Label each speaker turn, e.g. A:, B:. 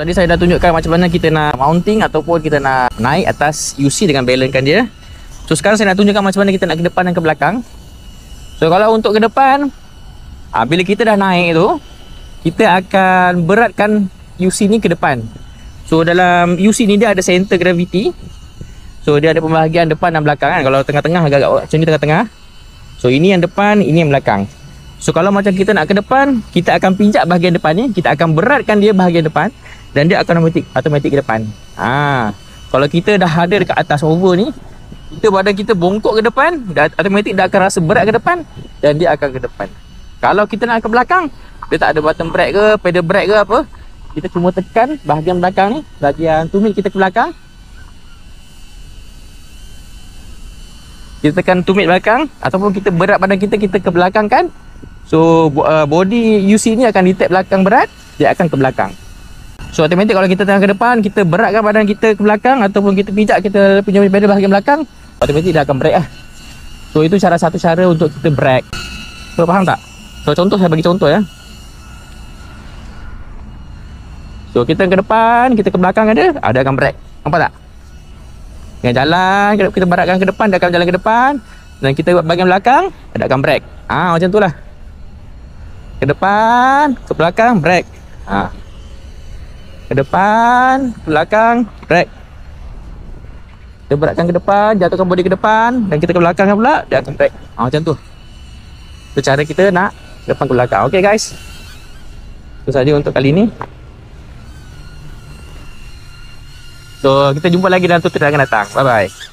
A: Tadi saya dah tunjukkan macam mana kita nak mounting ataupun kita nak naik atas UC dengan balancekan dia. So sekarang saya nak tunjukkan macam mana kita nak ke depan dan ke belakang. So kalau untuk ke depan, bila kita dah naik tu, kita akan beratkan UC ni ke depan. So dalam UC ni dia ada center gravity. So dia ada pembahagian depan dan belakang kan. Kalau tengah-tengah agak-agak macam ni tengah-tengah. So ini yang depan, ini yang belakang. So kalau macam kita nak ke depan, kita akan pijak bahagian depan ni, kita akan beratkan dia bahagian depan dan dia akan automatik ke depan. Kalau kita dah ada dekat atas over ni, badan kita bongkok ke depan, dan automatik dah akan rasa berat ke depan dan dia akan ke depan. Kalau kita nak ke belakang, dia tak ada button brake ke, pedal brake ke apa. Kita cuma tekan bahagian belakang ni, bahagian tumit kita ke belakang. Kita tekan tumit belakang ataupun kita berat badan kita ke belakang kan. So body UC ni akan detect belakang berat, dia akan ke belakang. So automatik kalau kita tengah ke depan, kita beratkan badan kita ke belakang ataupun kita pijak kita punya pedal bahagian belakang, automatik dia akan brake lah. So itu satu cara untuk kita brake. So faham tak? So contoh, saya bagi contoh ya. So kita ke depan, kita ke belakang ada akan brake. Nampak tak? Dengan jalan, kita beratkan ke depan, dia akan jalan ke depan. Dan kita buat bahagian belakang, dia akan brake. Macam tu lah. Ke depan, ke belakang, brake. Ke depan, ke belakang, brake. Kita beratkan ke depan, jatuhkan body ke depan, dan kita ke belakang pula, dia akan brake. Macam tu. Itu cara kita nak ke depan ke belakang. Okay guys, itu saja untuk kali ni. So kita jumpa lagi dalam tutorial akan datang. Bye bye.